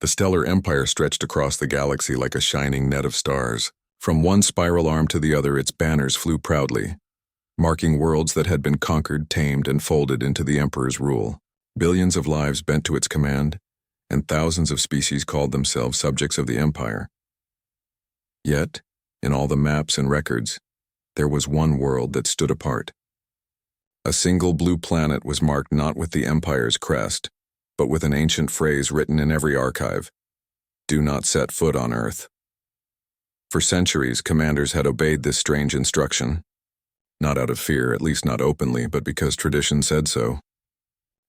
The stellar empire stretched across the galaxy like a shining net of stars. From one spiral arm to the other, its banners flew proudly, marking worlds that had been conquered, tamed, and folded into the Emperor's rule. Billions of lives bent to its command, and thousands of species called themselves subjects of the Empire. Yet, in all the maps and records, there was one world that stood apart. A single blue planet was marked not with the Empire's crest, but with an ancient phrase written in every archive: "Do not set foot on Earth." For centuries, commanders had obeyed this strange instruction, not out of fear, at least not openly, but because tradition said so.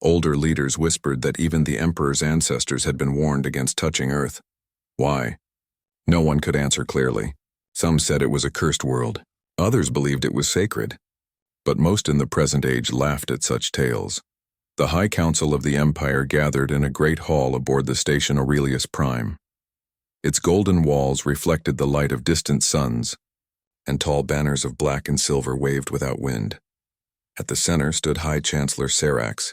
Older leaders whispered that even the Emperor's ancestors had been warned against touching Earth. Why? No one could answer clearly. Some said it was a cursed world. Others believed it was sacred. But most in the present age laughed at such tales. The High Council of the Empire gathered in a great hall aboard the station Aurelius Prime. Its golden walls reflected the light of distant suns, and tall banners of black and silver waved without wind. At the center stood High Chancellor Sarax,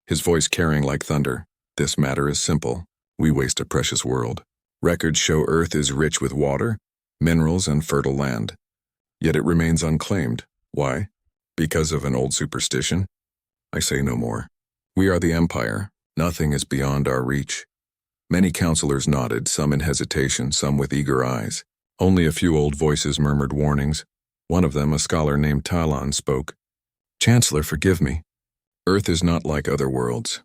his voice carrying like thunder. "This matter is simple. We waste a precious world. Records show Earth is rich with water, minerals, and fertile land. Yet it remains unclaimed. Why? Because of an old superstition? I say no more. We are the Empire. Nothing is beyond our reach." Many counselors nodded, some in hesitation, some with eager eyes. Only a few old voices murmured warnings. One of them, a scholar named Talon, spoke. "Chancellor, forgive me. Earth is not like other worlds.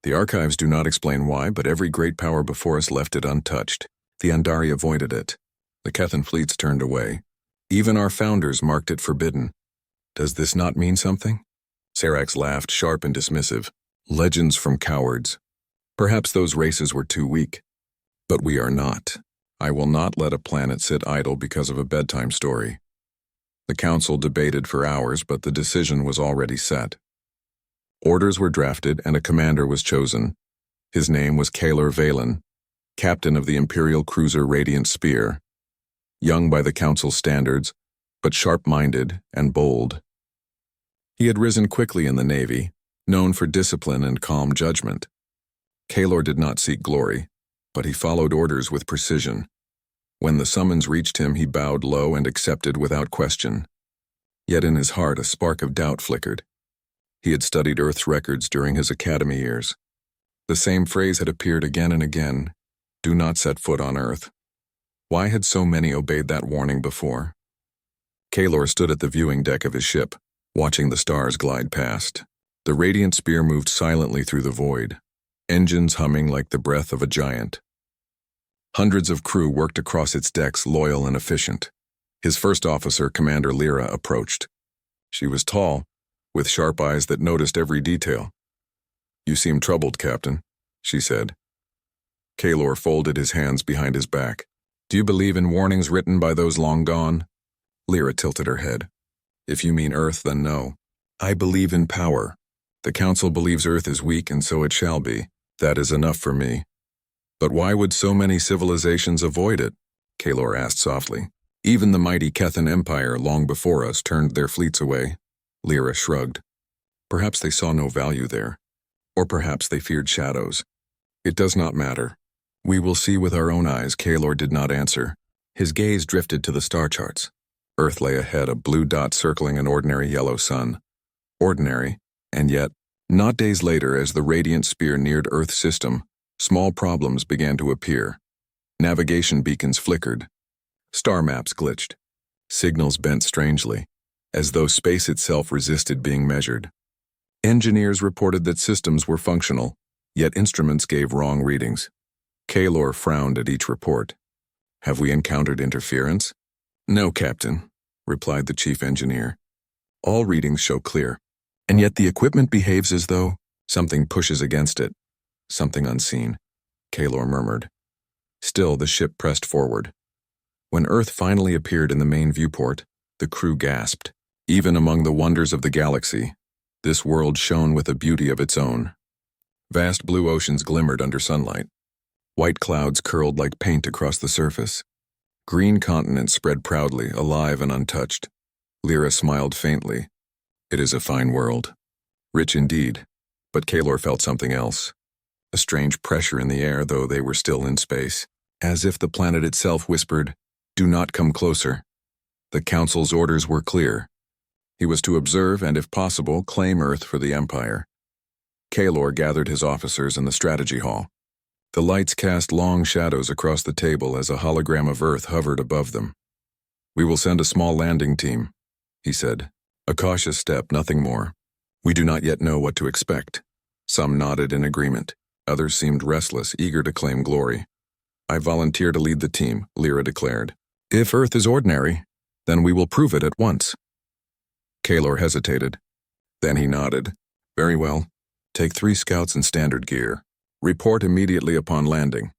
The archives do not explain why, but every great power before us left it untouched. The Andari avoided it. The Kethan fleets turned away. Even our founders marked it forbidden. Does this not mean something?" Sarax laughed, sharp and dismissive. "Legends from cowards. Perhaps those races were too weak. But we are not. I will not let a planet sit idle because of a bedtime story." The council debated for hours, but the decision was already set. Orders were drafted and a commander was chosen. His name was Kaelor Valen, captain of the Imperial cruiser Radiant Spear. Young by the council's standards, but sharp-minded and bold. He had risen quickly in the Navy, known for discipline and calm judgment. Kaelor did not seek glory, but he followed orders with precision. When the summons reached him, he bowed low and accepted without question. Yet in his heart a spark of doubt flickered. He had studied Earth's records during his academy years. The same phrase had appeared again and again: "Do not set foot on Earth." Why had so many obeyed that warning before? Kaelor stood at the viewing deck of his ship, watching the stars glide past. The Radiant Spear moved silently through the void, engines humming like the breath of a giant. Hundreds of crew worked across its decks, loyal and efficient. His first officer, Commander Lyra, approached. She was tall, with sharp eyes that noticed every detail. "You seem troubled, Captain," she said. Kaelor folded his hands behind his back. "Do you believe in warnings written by those long gone?" Lyra tilted her head. "If you mean Earth, then no. I believe in power. The Council believes Earth is weak, and so it shall be. That is enough for me." "But why would so many civilizations avoid it?" Kaelor asked softly. "Even the mighty Kethan Empire, long before us, turned their fleets away." Lyra shrugged. "Perhaps they saw no value there. Or perhaps they feared shadows. It does not matter. We will see with our own eyes." Kaelor did not answer. His gaze drifted to the star charts. Earth lay ahead, a blue dot circling an ordinary yellow sun. Ordinary, and yet, not days later, as the Radiant Spear neared Earth's system, small problems began to appear. Navigation beacons flickered. Star maps glitched. Signals bent strangely, as though space itself resisted being measured. Engineers reported that systems were functional, yet instruments gave wrong readings. Kaelor frowned at each report. "Have we encountered interference?" "No, Captain," replied the chief engineer. "All readings show clear. And yet the equipment behaves as though something pushes against it. Something unseen," Kaelor murmured. Still, the ship pressed forward. When Earth finally appeared in the main viewport, the crew gasped. Even among the wonders of the galaxy, this world shone with a beauty of its own. Vast blue oceans glimmered under sunlight. White clouds curled like paint across the surface. Green continents spread proudly, alive and untouched. Lyra smiled faintly. "It is a fine world. Rich indeed." But Kaelor felt something else. a strange pressure in the air though they were still in space, as if the planet itself whispered, "Do not come closer." The Council's orders were clear. He was to observe and, if possible, claim Earth for the Empire. Kaelor gathered his officers in the strategy hall. The lights cast long shadows across the table as a hologram of Earth hovered above them. "We will send a small landing team," he said. "A cautious step, nothing more. We do not yet know what to expect." Some nodded in agreement. Others seemed restless, eager to claim glory. "I volunteer to lead the team," Lyra declared. "If Earth is ordinary, then we will prove it at once." Kaelor hesitated. Then he nodded. "Very well. Take 3 scouts in standard gear. Report immediately upon landing."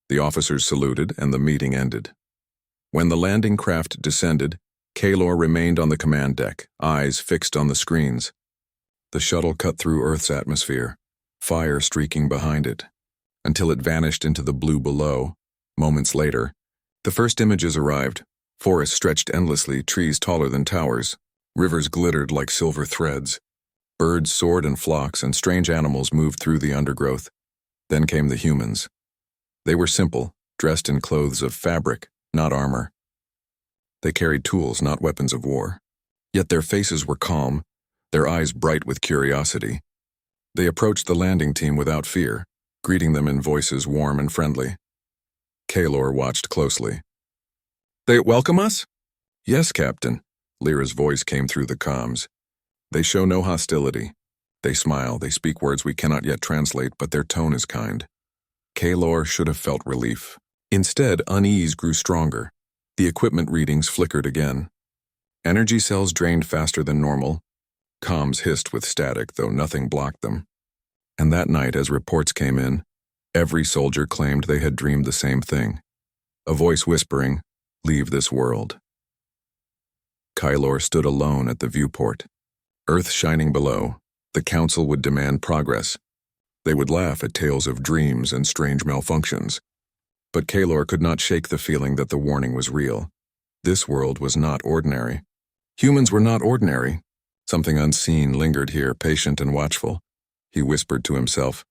The officers saluted, and the meeting ended. When the landing craft descended, Kaelor remained on the command deck, eyes fixed on the screens. The shuttle cut through Earth's atmosphere, fire streaking behind it, until it vanished into the blue below. Moments later, the first images arrived. Forests stretched endlessly, trees taller than towers. Rivers glittered like silver threads. Birds soared in flocks, and strange animals moved through the undergrowth. Then came the humans. They were simple, dressed in clothes of fabric, not armor. They carried tools, not weapons of war. Yet their faces were calm, their eyes bright with curiosity. They approached the landing team without fear, greeting them in voices warm and friendly. Kaelor watched closely. "They welcome us?" "Yes, Captain." Lyra's voice came through the comms. "They show no hostility. They smile, they speak words we cannot yet translate, but their tone is kind." Kaelor should have felt relief. Instead, unease grew stronger. The equipment readings flickered again. Energy cells drained faster than normal. Comms hissed with static, though nothing blocked them. And that night, as reports came in, every soldier claimed they had dreamed the same thing. A voice whispering, "Leave this world." Kaelor stood alone at the viewport. Earth shining below, the Council would demand progress. They would laugh at tales of dreams and strange malfunctions. But Kaelor could not shake the feeling that the warning was real. This world was not ordinary. Humans were not ordinary. Something unseen lingered here, patient and watchful. He whispered to himself,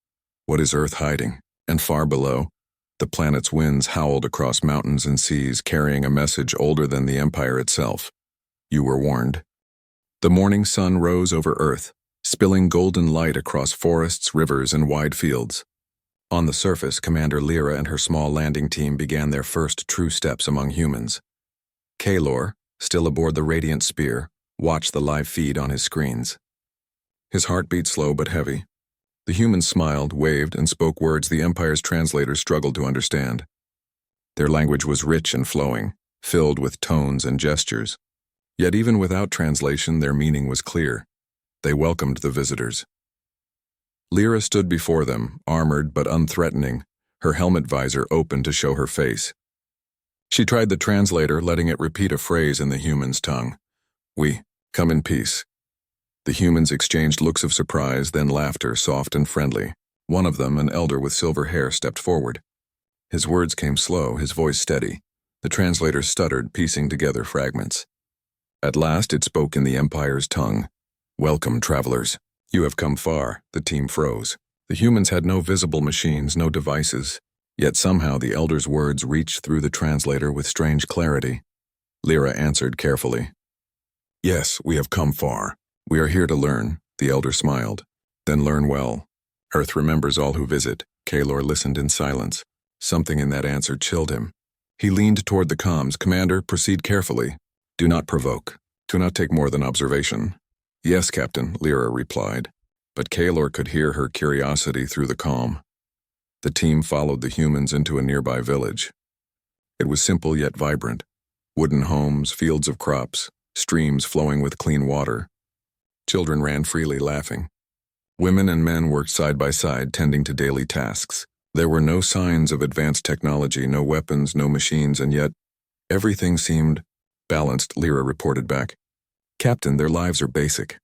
"What is Earth hiding?" And far below, the planet's winds howled across mountains and seas, carrying a message older than the Empire itself. You were warned. The morning sun rose over Earth, spilling golden light across forests, rivers, and wide fields. On the surface, Commander Lyra and her small landing team began their first true steps among humans. Kaelor, still aboard the Radiant Spear, watched the live feed on his screens. His heart beat slow but heavy. The humans smiled, waved, and spoke words the Empire's translators struggled to understand. Their language was rich and flowing, filled with tones and gestures. Yet even without translation, their meaning was clear. They welcomed the visitors. Lyra stood before them, armored but unthreatening, her helmet visor open to show her face. She tried the translator, letting it repeat a phrase in the human's tongue. "We come in peace." The humans exchanged looks of surprise, then laughter, soft and friendly. One of them, an elder with silver hair, stepped forward. His words came slow, his voice steady. The translator stuttered, piecing together fragments. At last it spoke in the Empire's tongue. "Welcome, travelers. You have come far." The team froze. The humans had no visible machines, no devices. Yet somehow the elder's words reached through the translator with strange clarity. Lyra answered carefully. "Yes, we have come far. We are here to learn." The elder smiled. "Then learn well. Earth remembers all who visit." Kaelor listened in silence. Something in that answer chilled him. He leaned toward the comms. "Commander, proceed carefully. Do not provoke. Do not take more than observation." "Yes, Captain," Lyra replied, but Kaelor could hear her curiosity through the calm. The team followed the humans into a nearby village. It was simple yet vibrant. Wooden homes, fields of crops, streams flowing with clean water. Children ran freely, laughing. Women and men worked side by side, tending to daily tasks. There were no signs of advanced technology, no weapons, no machines, and yet everything seemed balanced, Lyra reported back. "Captain, their lives are basic,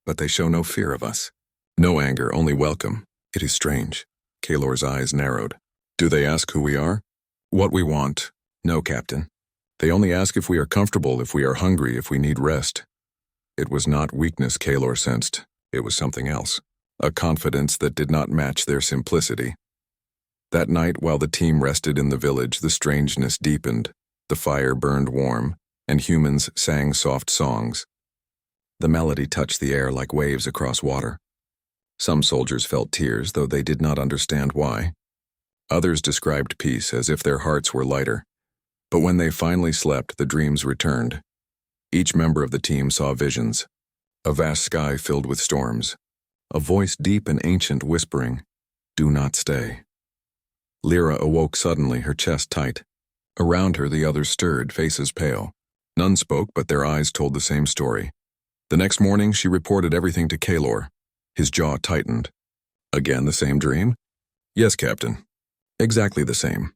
but they show no fear of us. No anger, only welcome. It is strange." Kaelor's eyes narrowed. "Do they ask who we are? What we want?" "No, Captain. They only ask if we are comfortable, if we are hungry, if we need rest." It was not weakness Kaelor sensed. It was something else. a confidence that did not match their simplicity. That night, while the team rested in the village, the strangeness deepened, the fire burned warm, and humans sang soft songs. The melody touched the air like waves across water. Some soldiers felt tears, though they did not understand why. Others described peace as if their hearts were lighter. But when they finally slept, the dreams returned. Each member of the team saw visions. A vast sky filled with storms. A voice deep and ancient whispering, "Do not stay." Lyra awoke suddenly, her chest tight. Around her the others stirred, faces pale. None spoke, but their eyes told the same story. The next morning she reported everything to Kalor. His jaw tightened. "Again the same dream?" "Yes, Captain. Exactly the same.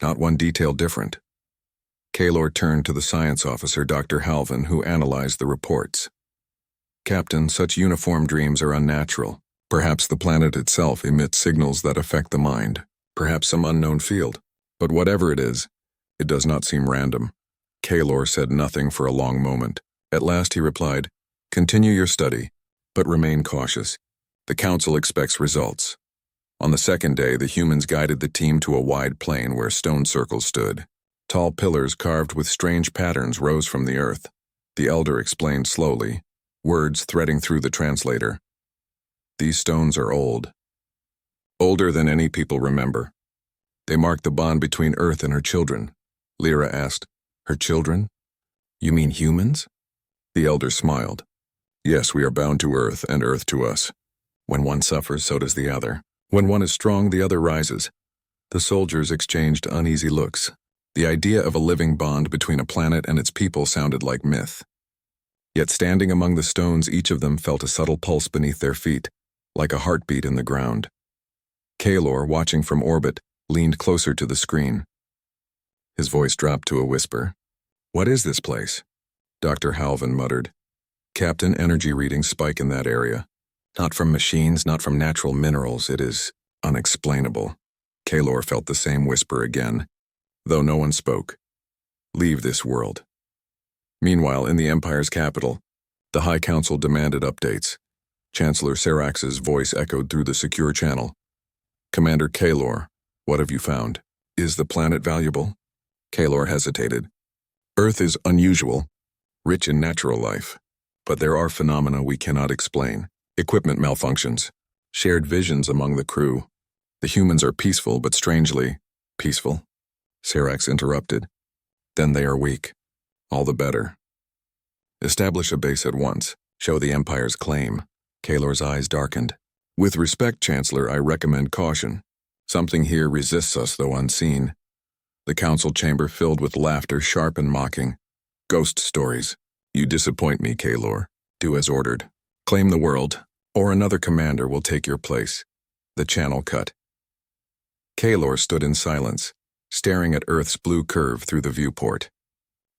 Not one detail different." Kalor turned to the science officer, Dr. Halvin, who analyzed the reports. "Captain, such uniform dreams are unnatural. Perhaps the planet itself emits signals that affect the mind. Perhaps some unknown field. But whatever it is, it does not seem random." Kalor said nothing for a long moment. At last he replied, "Continue your study, but remain cautious. The Council expects results." On the second day, the humans guided the team to a wide plain where stone circles stood. Tall pillars carved with strange patterns rose from the earth. The elder explained slowly, words threading through the translator. "These stones are old. Older than any people remember. They mark the bond between Earth and her children." Lyra asked, "Her children? You mean humans?" The elder smiled. "Yes, we are bound to Earth and Earth to us. When one suffers, so does the other. When one is strong, the other rises." The soldiers exchanged uneasy looks. The idea of a living bond between a planet and its people sounded like myth. Yet standing among the stones, each of them felt a subtle pulse beneath their feet, like a heartbeat in the ground. Kalor, watching from orbit, leaned closer to the screen. His voice dropped to a whisper. "What is this place?" Dr. Halvin muttered. "Captain, energy readings spike in that area. Not from machines, not from natural minerals. It is unexplainable." Kalor felt the same whisper again, though no one spoke. "Leave this world." Meanwhile, in the Empire's capital, the High Council demanded updates. Chancellor Serax's voice echoed through the secure channel. "Commander Kalor, what have you found? Is the planet valuable?" Kalor hesitated. "Earth is unusual, rich in natural life. But there are phenomena we cannot explain. Equipment malfunctions, shared visions among the crew. The humans are peaceful, but strangely peaceful." Serax interrupted. "Then they are weak. All the better. Establish a base at once. Show the Empire's claim." Kalor's eyes darkened. "With respect, Chancellor, I recommend caution. Something here resists us, though unseen." The council chamber filled with laughter, sharp and mocking. "Ghost stories. You disappoint me, Kalor. Do as ordered. Claim the world, or another commander will take your place." The channel cut. Kalor stood in silence, staring at Earth's blue curve through the viewport.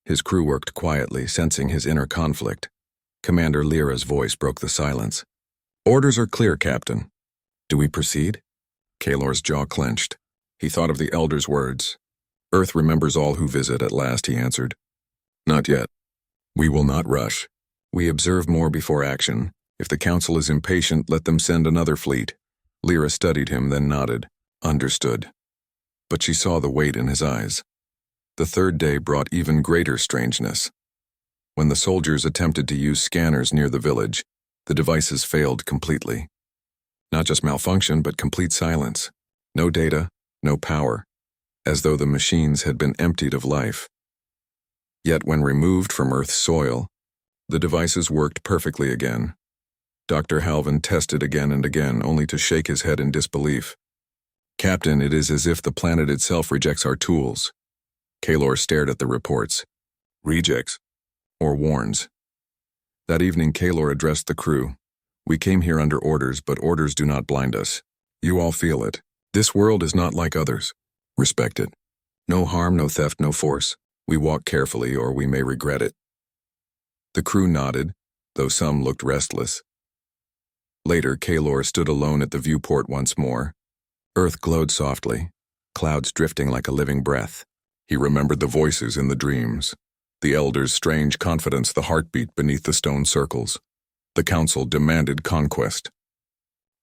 His crew worked quietly, sensing his inner conflict. Commander Lyra's voice broke the silence. "Orders are clear, Captain. Do we proceed?" Kalor's jaw clenched. He thought of the Elder's words. "Earth remembers all who visit," at last he answered. "Not yet. We will not rush. We observe more before action. If the Council is impatient, let them send another fleet." Lyra studied him, then nodded. "Understood." But she saw the weight in his eyes. The third day brought even greater strangeness. When the soldiers attempted to use scanners near the village, the devices failed completely. Not just malfunction, but complete silence. No data, no power, as though the machines had been emptied of life. Yet when removed from Earth's soil, the devices worked perfectly again. Dr. Halvin tested again and again, only to shake his head in disbelief. "Captain, it is as if the planet itself rejects our tools." Kalor stared at the reports. "Rejects? Or warns?" That evening, Kalor addressed the crew. "We came here under orders, but orders do not blind us. You all feel it. This world is not like others. Respect it. No harm, no theft, no force. We walk carefully, or we may regret it." The crew nodded, though some looked restless. Later, Kalor stood alone at the viewport once more. Earth glowed softly, clouds drifting like a living breath. He remembered the voices in the dreams, the Elder's strange confidence, the heartbeat beneath the stone circles. The Council demanded conquest.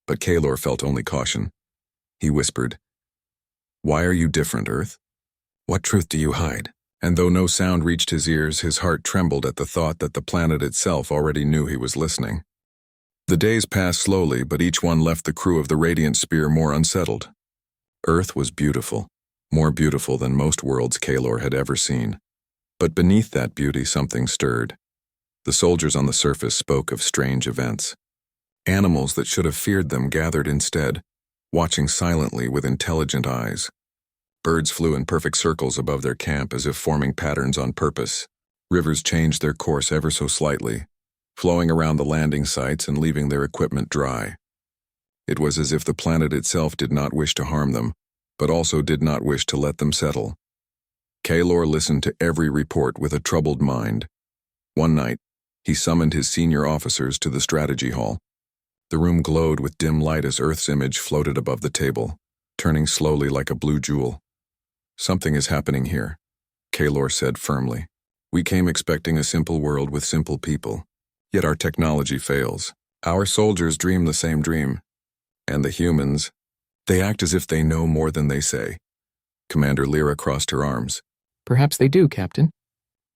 But Kaylor felt only caution. He whispered, "Why are you different, Earth? What truth do you hide?" And though no sound reached his ears, his heart trembled at the thought that the planet itself already knew he was listening. The days passed slowly, but each one left the crew of the Radiant Spear more unsettled. Earth was beautiful, more beautiful than most worlds Kaylor had ever seen. But beneath that beauty something stirred. The soldiers on the surface spoke of strange events. Animals that should have feared them gathered instead, watching silently with intelligent eyes. Birds flew in perfect circles above their camp as if forming patterns on purpose. Rivers changed their course ever so slightly, flowing around the landing sites and leaving their equipment dry. It was as if the planet itself did not wish to harm them, but also did not wish to let them settle. Kaylor listened to every report with a troubled mind. One night, he summoned his senior officers to the strategy hall. The room glowed with dim light as Earth's image floated above the table, turning slowly like a blue jewel. "Something is happening here," Kaylor said firmly. "We came expecting a simple world with simple people, yet our technology fails. Our soldiers dream the same dream. And the humans, they act as if they know more than they say." Commander Lyra crossed her arms. "Perhaps they do, Captain."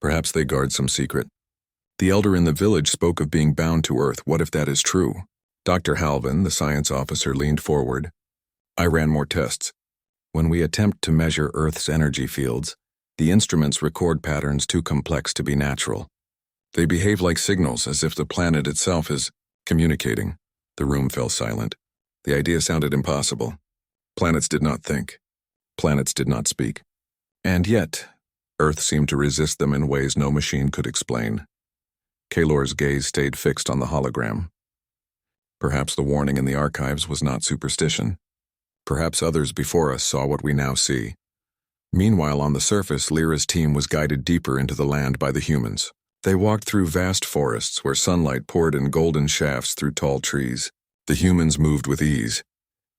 "Perhaps they guard some secret. The elder in the village spoke of being bound to Earth. What if that is true?" Dr. Halvin, the science officer, leaned forward. "I ran more tests. When we attempt to measure Earth's energy fields, the instruments record patterns too complex to be natural. They behave like signals, as if the planet itself is communicating." The room fell silent. The idea sounded impossible. Planets did not think. Planets did not speak. And yet, Earth seemed to resist them in ways no machine could explain. Kaylor's gaze stayed fixed on the hologram. Perhaps the warning in the archives was not superstition. Perhaps others before us saw what we now see. Meanwhile, on the surface, Lyra's team was guided deeper into the land by the humans. They walked through vast forests where sunlight poured in golden shafts through tall trees. The humans moved with ease,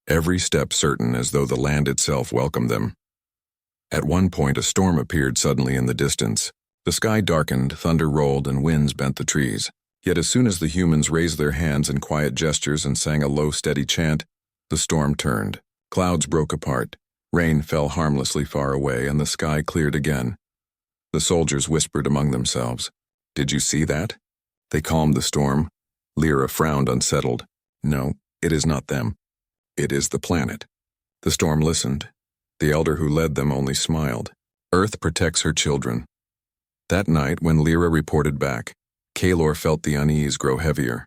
every step certain as though the land itself welcomed them. At one point, a storm appeared suddenly in the distance. The sky darkened, thunder rolled, and winds bent the trees. Yet as soon as the humans raised their hands in quiet gestures and sang a low, steady chant, the storm turned. Clouds broke apart. Rain fell harmlessly far away, and the sky cleared again. The soldiers whispered among themselves. "Did you see that?" They calmed the storm. Lyra frowned, unsettled. "No, it is not them. It is the planet." The storm listened. The elder who led them only smiled. Earth protects her children. That night, when Lyra reported back, Kaylor felt the unease grow heavier.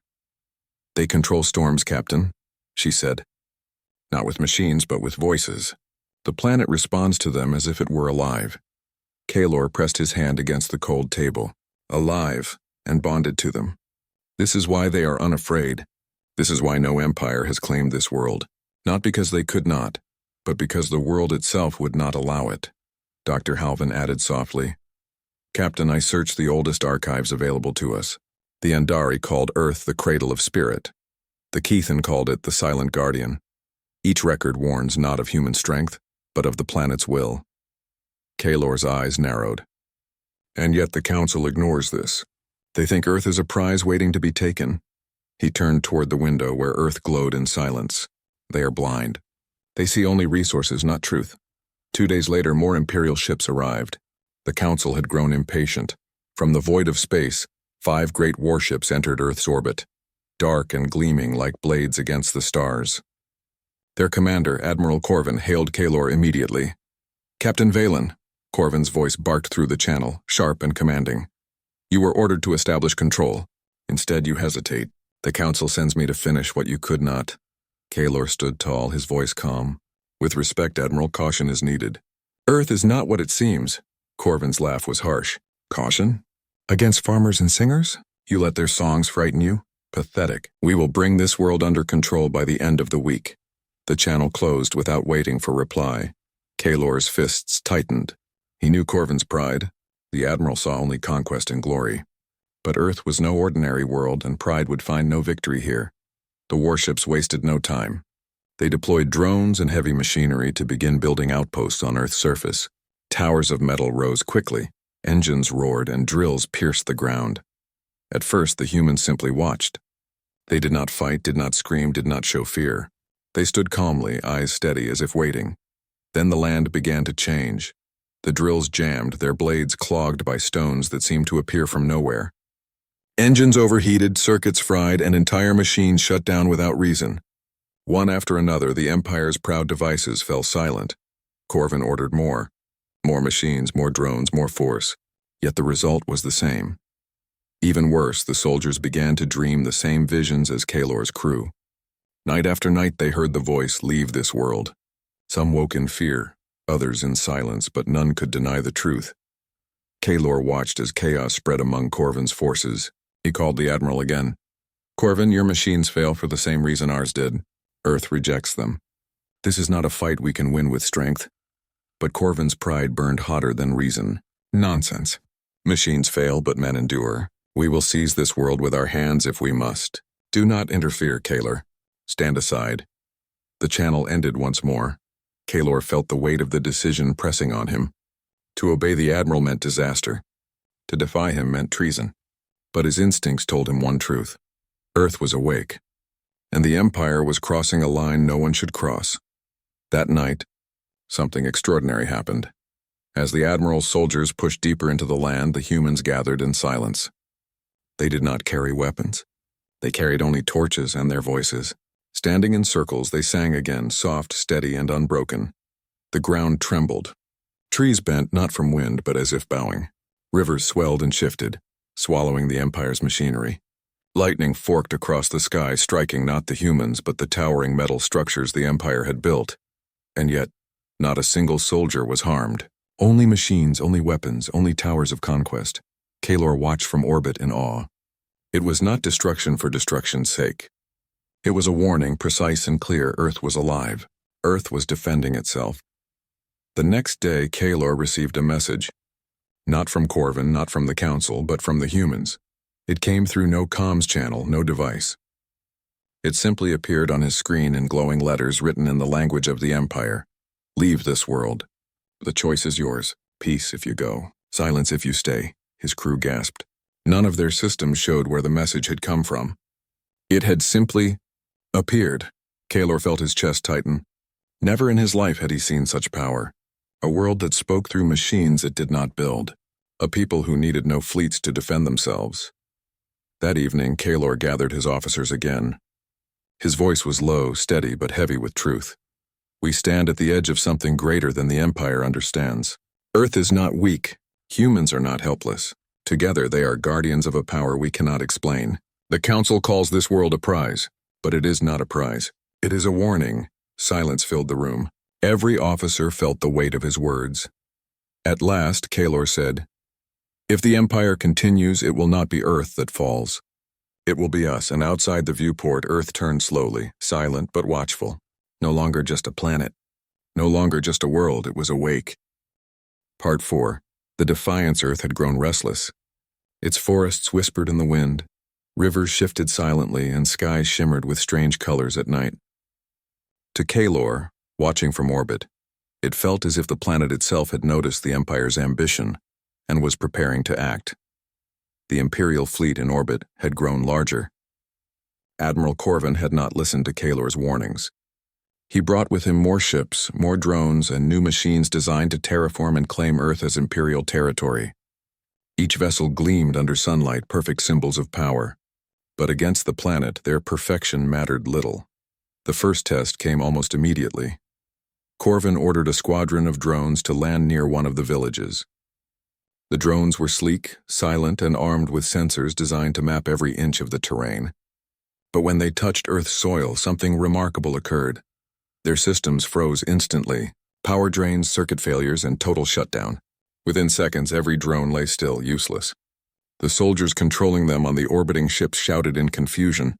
"They control storms, Captain," she said. "Not with machines, but with voices. The planet responds to them as if it were alive." Kaylor pressed his hand against the cold table. "Alive, and bonded to them. This is why they are unafraid. This is why no empire has claimed this world. Not because they could not, but because the world itself would not allow it." Dr. Halvin added softly, "Captain, I searched the oldest archives available to us. The Andari called Earth the Cradle of Spirit. The Keithan called it the Silent Guardian. Each record warns not of human strength, but of the planet's will." Kaylor's eyes narrowed. "And yet the Council ignores this. They think Earth is a prize waiting to be taken." He turned toward the window where Earth glowed in silence. "They are blind. They see only resources, not truth." 2 days later, more Imperial ships arrived. The Council had grown impatient. From the void of space, 5 great warships entered Earth's orbit, dark and gleaming like blades against the stars. Their commander, Admiral Corvin, hailed Kaylor immediately. "Captain Valen," Corvin's voice barked through the channel, sharp and commanding. "You were ordered to establish control. Instead, you hesitate. The Council sends me to finish what you could not." Kaylor stood tall, his voice calm. "With respect, Admiral, caution is needed. Earth is not what it seems." Corvin's laugh was harsh. "Caution? Against farmers and singers? You let their songs frighten you? Pathetic. We will bring this world under control by the end of the week." The channel closed without waiting for reply. Kaylor's fists tightened. He knew Corvin's pride. The Admiral saw only conquest and glory. But Earth was no ordinary world, and pride would find no victory here. The warships wasted no time. They deployed drones and heavy machinery to begin building outposts on Earth's surface. Towers of metal rose quickly. Engines roared and drills pierced the ground. At first, the humans simply watched. They did not fight, did not scream, did not show fear. They stood calmly, eyes steady, as if waiting. Then the land began to change. The drills jammed, their blades clogged by stones that seemed to appear from nowhere. Engines overheated, circuits fried, and entire machines shut down without reason. One after another, the Empire's proud devices fell silent. Corvin ordered more. More machines, more drones, more force. Yet the result was the same. Even worse, the soldiers began to dream the same visions as Kaelor's crew. Night after night they heard the voice, "Leave this world." Some woke in fear, others in silence, but none could deny the truth. Kaelor watched as chaos spread among Corvin's forces. He called the Admiral again. "Corvin, your machines fail for the same reason ours did. Earth rejects them. This is not a fight we can win with strength." But Corvin's pride burned hotter than reason. "Nonsense. Machines fail, but men endure. We will seize this world with our hands if we must. Do not interfere, Kaelor. Stand aside." The channel ended once more. Kaelor felt the weight of the decision pressing on him. To obey the Admiral meant disaster. To defy him meant treason. But his instincts told him one truth. Earth was awake, and the Empire was crossing a line no one should cross. That night, something extraordinary happened. As the Admiral's soldiers pushed deeper into the land, the humans gathered in silence. They did not carry weapons. They carried only torches and their voices. Standing in circles, they sang again, soft, steady, and unbroken. The ground trembled. Trees bent not from wind, but as if bowing. Rivers swelled and shifted, swallowing the Empire's machinery. Lightning forked across the sky, striking not the humans, but the towering metal structures the Empire had built. And yet, not a single soldier was harmed. Only machines, only weapons, only towers of conquest. Kaelor watched from orbit in awe. It was not destruction for destruction's sake. It was a warning, precise and clear. Earth was alive. Earth was defending itself. The next day, Kaelor received a message. Not from Corvin, not from the Council, but from the humans. It came through no comms channel, no device. It simply appeared on his screen in glowing letters written in the language of the Empire. "Leave this world. The choice is yours. Peace if you go. Silence if you stay," his crew gasped. None of their systems showed where the message had come from. It had simply appeared. Kaelor felt his chest tighten. Never in his life had he seen such power. A world that spoke through machines it did not build. A people who needed no fleets to defend themselves. That evening, Kaelor gathered his officers again. His voice was low, steady, but heavy with truth. "We stand at the edge of something greater than the Empire understands. Earth is not weak. Humans are not helpless. Together they are guardians of a power we cannot explain. The Council calls this world a prize, but it is not a prize. It is a warning." Silence filled the room. Every officer felt the weight of his words. At last, Kaelor said, "If the Empire continues, it will not be Earth that falls. It will be us," and outside the viewport, Earth turned slowly, silent but watchful. No longer just a planet. No longer just a world, it was awake. Part 4. The Defiance Earth had grown restless. Its forests whispered in the wind. Rivers shifted silently, and skies shimmered with strange colors at night. To Kaelor, watching from orbit, it felt as if the planet itself had noticed the Empire's ambition and was preparing to act. The Imperial fleet in orbit had grown larger. Admiral Corvin had not listened to Kaelor's warnings. He brought with him more ships, more drones, and new machines designed to terraform and claim Earth as Imperial territory. Each vessel gleamed under sunlight, perfect symbols of power. But against the planet, their perfection mattered little. The first test came almost immediately. Corvin ordered a squadron of drones to land near one of the villages. The drones were sleek, silent, and armed with sensors designed to map every inch of the terrain. But when they touched Earth's soil, something remarkable occurred. Their systems froze instantly. Power drains, circuit failures, and total shutdown. Within seconds, every drone lay still, useless. The soldiers controlling them on the orbiting ships shouted in confusion,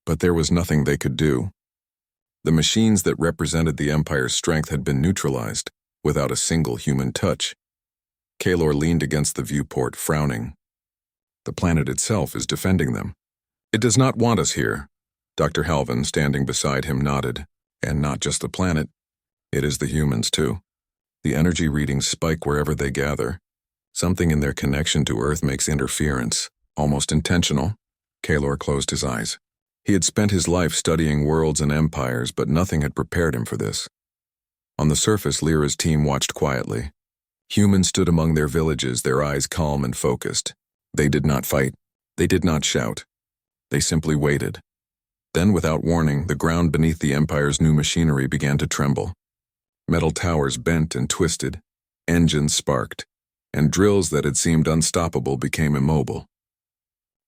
but there was nothing they could do. The machines that represented the Empire's strength had been neutralized, without a single human touch. Kaelor leaned against the viewport, frowning. The planet itself is defending them. "It does not want us here." Dr. Halvin, standing beside him, nodded. "And not just the planet. It is the humans, too. The energy readings spike wherever they gather. Something in their connection to Earth makes interference, almost intentional." Kaelor closed his eyes. He had spent his life studying worlds and empires, but nothing had prepared him for this. On the surface, Lyra's team watched quietly. Humans stood among their villages, their eyes calm and focused. They did not fight. They did not shout. They simply waited. Then, without warning, the ground beneath the Empire's new machinery began to tremble. Metal towers bent and twisted, engines sparked, and drills that had seemed unstoppable became immobile.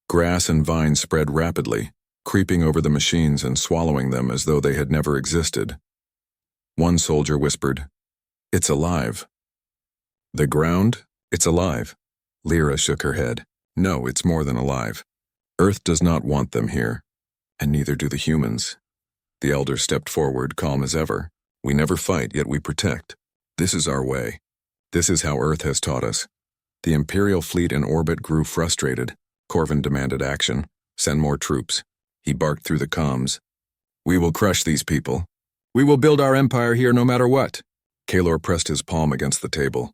Grass and vines spread rapidly, creeping over the machines and swallowing them as though they had never existed. One soldier whispered, "It's alive." "The ground? It's alive." Lyra shook her head. "No, it's more than alive. Earth does not want them here, and neither do the humans." The elder stepped forward, calm as ever. "We never fight, yet we protect. This is our way. This is how Earth has taught us." The Imperial fleet in orbit grew frustrated. Corvin demanded action. "Send more troops." He barked through the comms. "We will crush these people. We will build our empire here no matter what." Kalor pressed his palm against the table.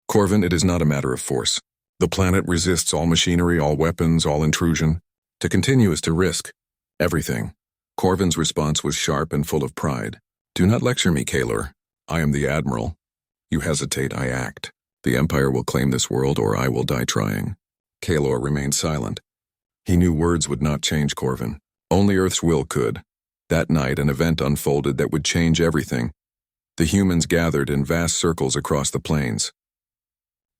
"Corvin, it is not a matter of force. The planet resists all machinery, all weapons, all intrusion. To continue is to risk everything." Corvin's response was sharp and full of pride. "Do not lecture me, Kalor. I am the Admiral. You hesitate, I act. The Empire will claim this world, or I will die trying." Kalor remained silent. He knew words would not change Corvin. Only Earth's will could. That night, an event unfolded that would change everything. The humans gathered in vast circles across the plains.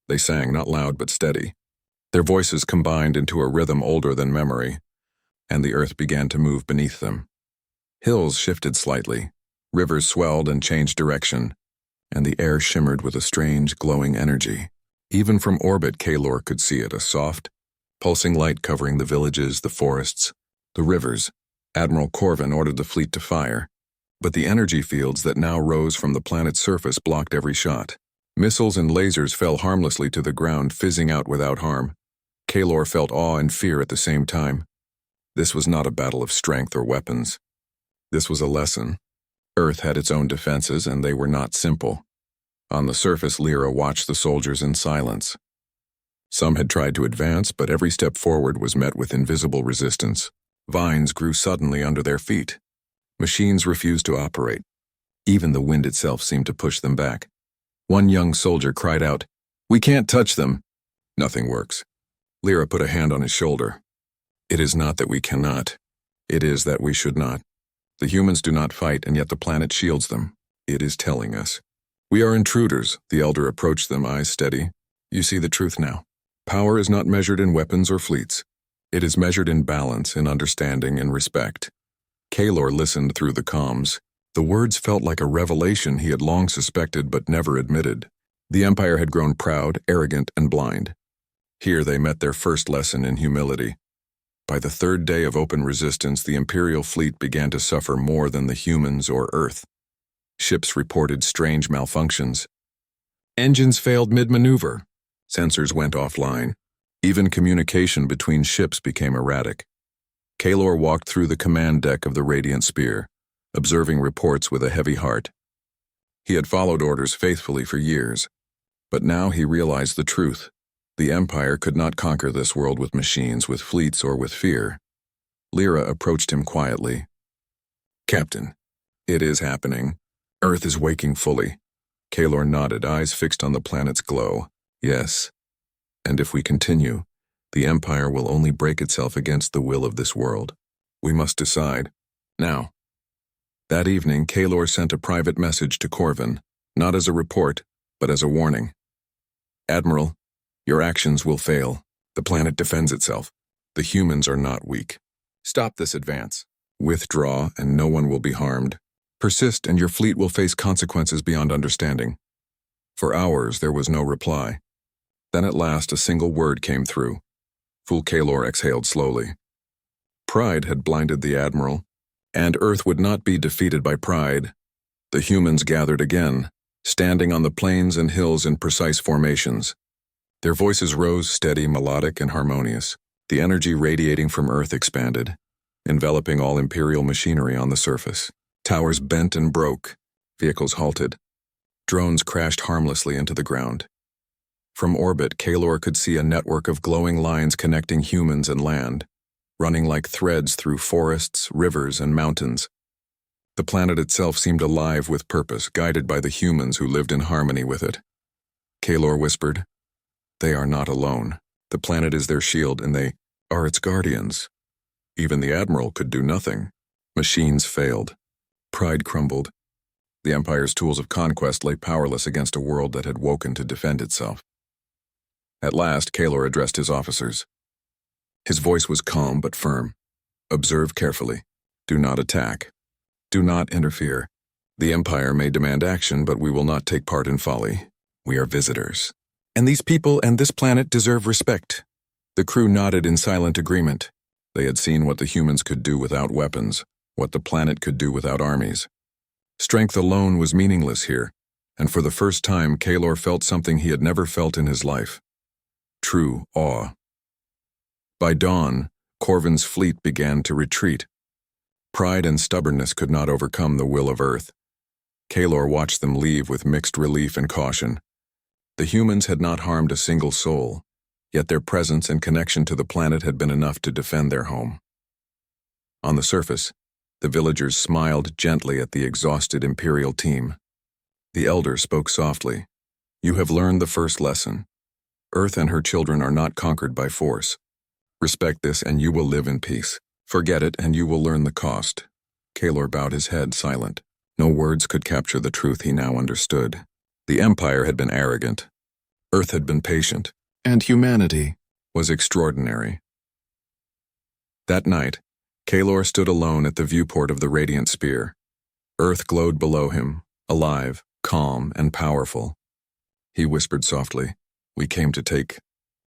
They sang, not loud but steady. Their voices combined into a rhythm older than memory, and the earth began to move beneath them. Hills shifted slightly, rivers swelled and changed direction, and the air shimmered with a strange, glowing energy. Even from orbit, Kalor could see it, a soft, pulsing light covering the villages, the forests, the rivers. Admiral Corvin ordered the fleet to fire, but the energy fields that now rose from the planet's surface blocked every shot. Missiles and lasers fell harmlessly to the ground, fizzing out without harm. Kalor felt awe and fear at the same time. This was not a battle of strength or weapons. This was a lesson. Earth had its own defenses, and they were not simple. On the surface, Lyra watched the soldiers in silence. Some had tried to advance, but every step forward was met with invisible resistance. Vines grew suddenly under their feet. Machines refused to operate. Even the wind itself seemed to push them back. One young soldier cried out, "We can't touch them." "Nothing works." Lyra put a hand on his shoulder. "It is not that we cannot. It is that we should not. The humans do not fight, and yet the planet shields them. It is telling us. We are intruders." The elder approached them, eyes steady. "You see the truth now. Power is not measured in weapons or fleets. It is measured in balance, in understanding, in respect." Kalor listened through the comms. The words felt like a revelation he had long suspected but never admitted. The Empire had grown proud, arrogant, and blind. Here they met their first lesson in humility. By the third day of open resistance, the Imperial fleet began to suffer more than the humans or Earth. Ships reported strange malfunctions. Engines failed mid-maneuver. Sensors went offline. Even communication between ships became erratic. Kalor walked through the command deck of the Radiant Spear, observing reports with a heavy heart. He had followed orders faithfully for years, but now he realized the truth. The Empire could not conquer this world with machines, with fleets, or with fear. Lyra approached him quietly. "Captain, it is happening. Earth is waking fully." Kalor nodded, eyes fixed on the planet's glow. "Yes. And if we continue, the Empire will only break itself against the will of this world. We must decide. Now." That evening, Kalor sent a private message to Corvin, not as a report, but as a warning. "Admiral, your actions will fail. The planet defends itself. The humans are not weak. Stop this advance. Withdraw, and no one will be harmed. Persist, and your fleet will face consequences beyond understanding." For hours, there was no reply. Then at last, a single word came through. Fool Kalor exhaled slowly. Pride had blinded the Admiral, and Earth would not be defeated by pride. The humans gathered again, standing on the plains and hills in precise formations. Their voices rose steady, melodic, and harmonious. The energy radiating from Earth expanded, enveloping all Imperial machinery on the surface. Towers bent and broke. Vehicles halted. Drones crashed harmlessly into the ground. From orbit, Kalor could see a network of glowing lines connecting humans and land. running like threads through forests, rivers, and mountains. The planet itself seemed alive with purpose, guided by the humans who lived in harmony with it. Kaelor whispered, "They are not alone. The planet is their shield, and they are its guardians." Even the Admiral could do nothing. Machines failed. Pride crumbled. The Empire's tools of conquest lay powerless against a world that had woken to defend itself. At last, Kaelor addressed his officers. His voice was calm but firm. "Observe carefully. Do not attack. Do not interfere. The Empire may demand action, but we will not take part in folly. We are visitors. And these people and this planet deserve respect." The crew nodded in silent agreement. They had seen what the humans could do without weapons, what the planet could do without armies. Strength alone was meaningless here, and for the first time Kaelor felt something he had never felt in his life. True awe. By dawn, Corvin's fleet began to retreat. Pride and stubbornness could not overcome the will of Earth. Kaelor watched them leave with mixed relief and caution. The humans had not harmed a single soul, yet their presence and connection to the planet had been enough to defend their home. On the surface, the villagers smiled gently at the exhausted Imperial team. The elder spoke softly. "You have learned the first lesson. Earth and her children are not conquered by force. Respect this and you will live in peace. Forget it and you will learn the cost." Kaelor bowed his head, silent. No words could capture the truth he now understood. The Empire had been arrogant. Earth had been patient. And humanity was extraordinary. That night, Kaelor stood alone at the viewport of the radiant spear. Earth glowed below him, alive, calm, and powerful. He whispered softly, "We came to take,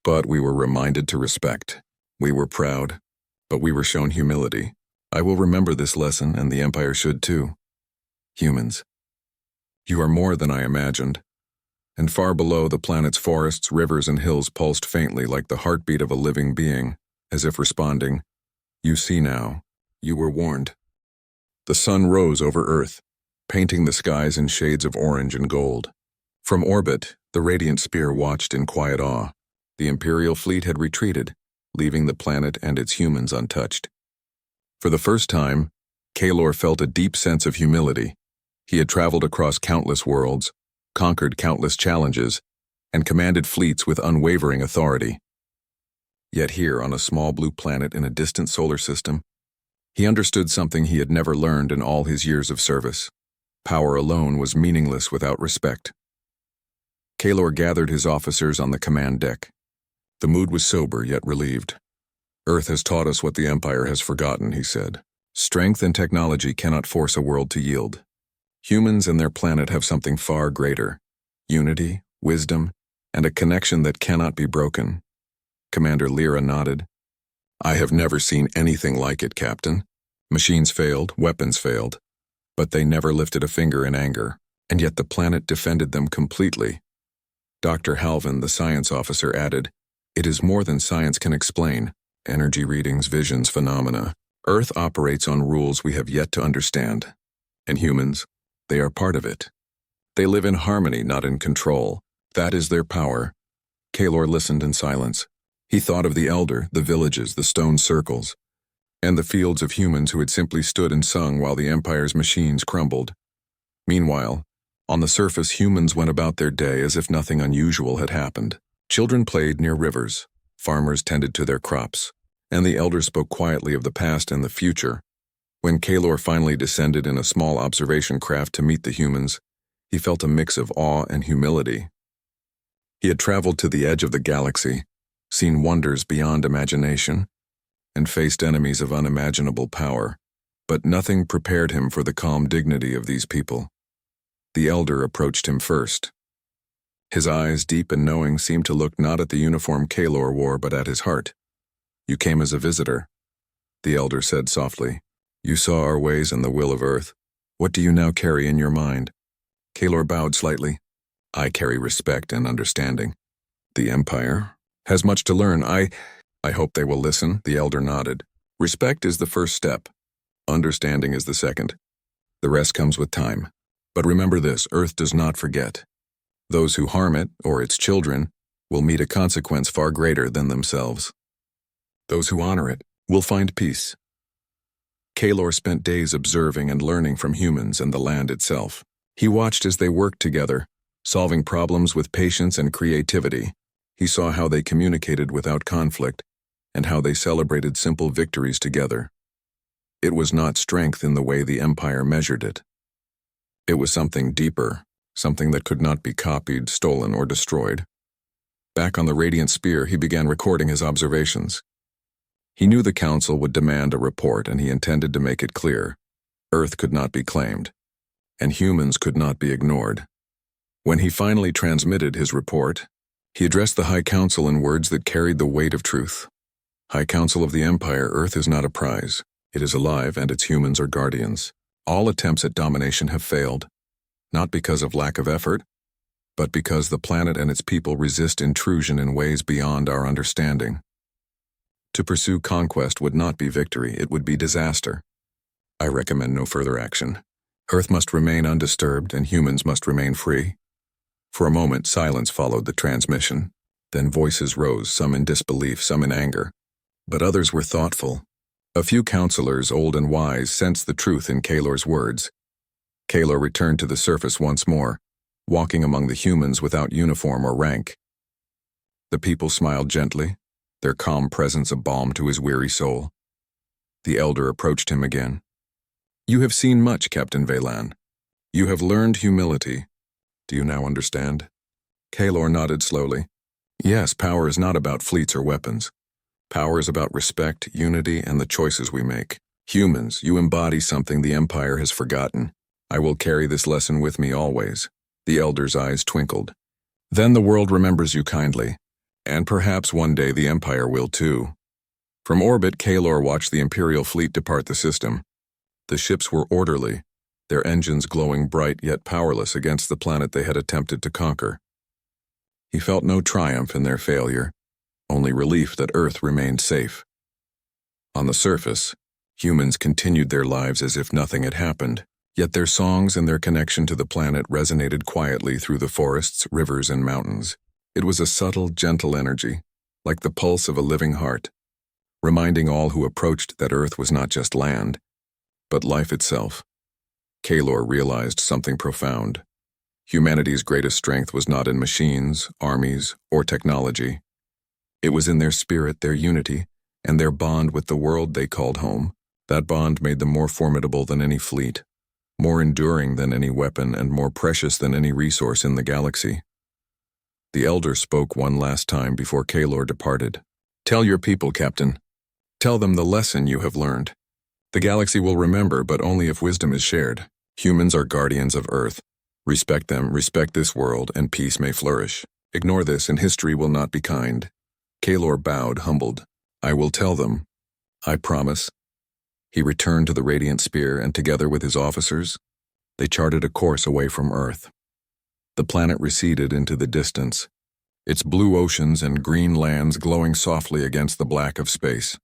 but we were reminded to respect. We were proud, but we were shown humility. I will remember this lesson, and the Empire should too. Humans, you are more than I imagined." And far below, the planet's forests, rivers, and hills pulsed faintly like the heartbeat of a living being, as if responding, "You see now. You were warned." The sun rose over Earth, painting the skies in shades of orange and gold. From orbit, the radiant spear watched in quiet awe. The Imperial fleet had retreated, leaving the planet and its humans untouched. For the first time, Kaelor felt a deep sense of humility. He had traveled across countless worlds, conquered countless challenges, and commanded fleets with unwavering authority. Yet here, on a small blue planet in a distant solar system, he understood something he had never learned in all his years of service. Power alone was meaningless without respect. Kaelor gathered his officers on the command deck. The mood was sober yet relieved. "Earth has taught us what the Empire has forgotten," he said. "Strength and technology cannot force a world to yield. Humans and their planet have something far greater: unity, wisdom, and a connection that cannot be broken." Commander Lyra nodded. "I have never seen anything like it, Captain. Machines failed, weapons failed, but they never lifted a finger in anger, and yet the planet defended them completely." Dr. Halvin, the science officer, added, "It is more than science can explain. Energy readings, visions, phenomena. Earth operates on rules we have yet to understand. And humans, they are part of it. They live in harmony, not in control. That is their power." Kaelor listened in silence. He thought of the elder, the villages, the stone circles, and the fields of humans who had simply stood and sung while the Empire's machines crumbled. Meanwhile, on the surface, humans went about their day as if nothing unusual had happened. Children played near rivers, farmers tended to their crops, and the elder spoke quietly of the past and the future. When Kaelor finally descended in a small observation craft to meet the humans, he felt a mix of awe and humility. He had traveled to the edge of the galaxy, seen wonders beyond imagination, and faced enemies of unimaginable power, but nothing prepared him for the calm dignity of these people. The elder approached him first. His eyes, deep and knowing, seemed to look not at the uniform Kaelor wore but at his heart. "You came as a visitor," the elder said softly. "You saw our ways and the will of Earth. What do you now carry in your mind?" Kaelor bowed slightly. "I carry respect and understanding. The Empire has much to learn. I hope they will listen," the elder nodded. "Respect is the first step. Understanding is the second. The rest comes with time. But remember this, Earth does not forget. Those who harm it, or its children, will meet a consequence far greater than themselves. Those who honor it We'll find peace. Kalor spent days observing and learning from humans and the land itself. He watched as they worked together, solving problems with patience and creativity. He saw how they communicated without conflict, and how they celebrated simple victories together. It was not strength in the way the Empire measured it. It was something deeper, something that could not be copied, stolen, or destroyed. Back on the Radiant Spear, he began recording his observations. He knew the Council would demand a report, and he intended to make it clear. Earth could not be claimed, and humans could not be ignored. When he finally transmitted his report, he addressed the High Council in words that carried the weight of truth. High Council of the Empire, Earth is not a prize. It is alive, and its humans are guardians. All attempts at domination have failed, not because of lack of effort, but because the planet and its people resist intrusion in ways beyond our understanding. To pursue conquest would not be victory, it would be disaster. I recommend no further action. Earth must remain undisturbed, and humans must remain free. For a moment, silence followed the transmission. Then voices rose, some in disbelief, some in anger. But others were thoughtful. A few counselors, old and wise, sensed the truth in Kalor's words. Kalor returned to the surface once more, walking among the humans without uniform or rank. The people smiled gently, their calm presence a balm to his weary soul. The elder approached him again. You have seen much, Captain Velan. You have learned humility. Do you now understand? Kalor nodded slowly. Yes, power is not about fleets or weapons. Power is about respect, unity, and the choices we make. Humans, you embody something the Empire has forgotten. I will carry this lesson with me always. The elder's eyes twinkled. Then the world remembers you kindly, and perhaps one day the Empire will too. From orbit, Kalor watched the Imperial fleet depart the system. The ships were orderly, their engines glowing bright yet powerless against the planet they had attempted to conquer. He felt no triumph in their failure, only relief that Earth remained safe. On the surface, humans continued their lives as if nothing had happened, yet their songs and their connection to the planet resonated quietly through the forests, rivers, and mountains. It was a subtle, gentle energy, like the pulse of a living heart, reminding all who approached that Earth was not just land, but life itself. Kalor realized something profound. Humanity's greatest strength was not in machines, armies, or technology. It was in their spirit, their unity, and their bond with the world they called home. That bond made them more formidable than any fleet, more enduring than any weapon, and more precious than any resource in the galaxy. The elder spoke one last time before Kalor departed. Tell your people, Captain. Tell them the lesson you have learned. The galaxy will remember, but only if wisdom is shared. Humans are guardians of Earth. Respect them, respect this world, and peace may flourish. Ignore this, and history will not be kind. Kalor bowed, humbled. I will tell them. I promise. He returned to the Radiant Spear, and together with his officers, they charted a course away from Earth. The planet receded into the distance, its blue oceans and green lands glowing softly against the black of space.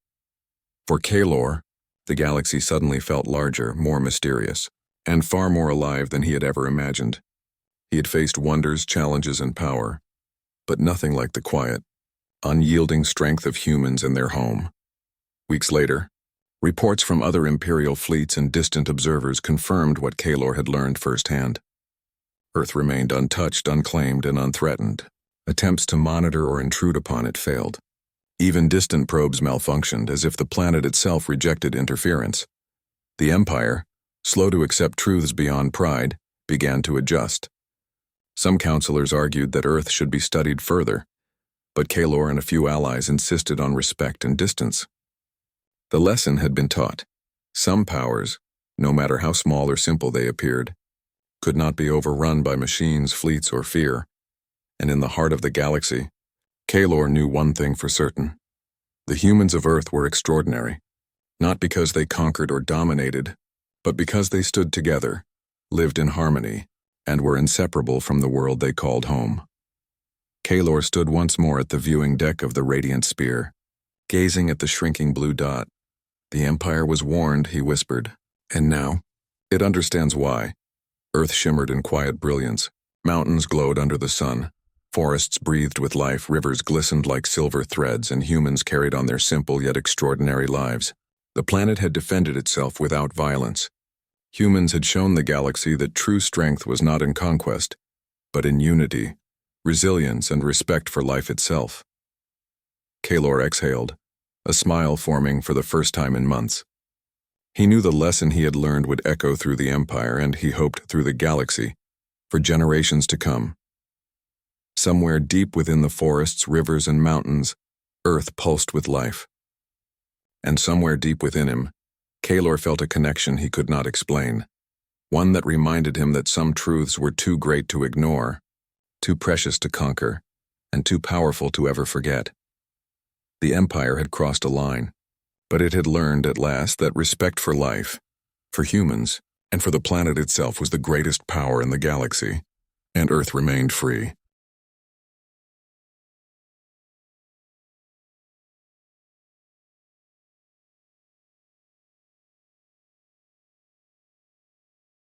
For Kalor, the galaxy suddenly felt larger, more mysterious, and far more alive than he had ever imagined. He had faced wonders, challenges, and power, but nothing like the quiet, unyielding strength of humans in their home. Weeks later, reports from other Imperial fleets and distant observers confirmed what Kalor had learned firsthand. Earth remained untouched, unclaimed, and unthreatened. Attempts to monitor or intrude upon it failed. Even distant probes malfunctioned, as if the planet itself rejected interference. The Empire, slow to accept truths beyond pride, began to adjust. Some counselors argued that Earth should be studied further, but Kalor and a few allies insisted on respect and distance. The lesson had been taught. Some powers, no matter how small or simple they appeared, could not be overrun by machines, fleets, or fear. And in the heart of the galaxy, Kalor knew one thing for certain. The humans of Earth were extraordinary, not because they conquered or dominated, but because they stood together, lived in harmony, and were inseparable from the world they called home. Kalor stood once more at the viewing deck of the Radiant Spear, gazing at the shrinking blue dot. The Empire was warned, he whispered, and now it understands why. Earth shimmered in quiet brilliance, mountains glowed under the sun, Forests breathed with life, rivers glistened like silver threads, and humans carried on their simple yet extraordinary lives. The planet had defended itself without violence. Humans had shown the galaxy that true strength was not in conquest, but in unity, resilience, and respect for life itself. Kaelor exhaled, a smile forming for the first time in months. He knew the lesson he had learned would echo through the Empire, and he hoped through the galaxy, for generations to come. Somewhere deep within the forests, rivers, and mountains, Earth pulsed with life. And somewhere deep within him, Kaelor felt a connection he could not explain, one that reminded him that some truths were too great to ignore, too precious to conquer, and too powerful to ever forget. The Empire had crossed a line, but it had learned at last that respect for life, for humans, and for the planet itself was the greatest power in the galaxy, and Earth remained free.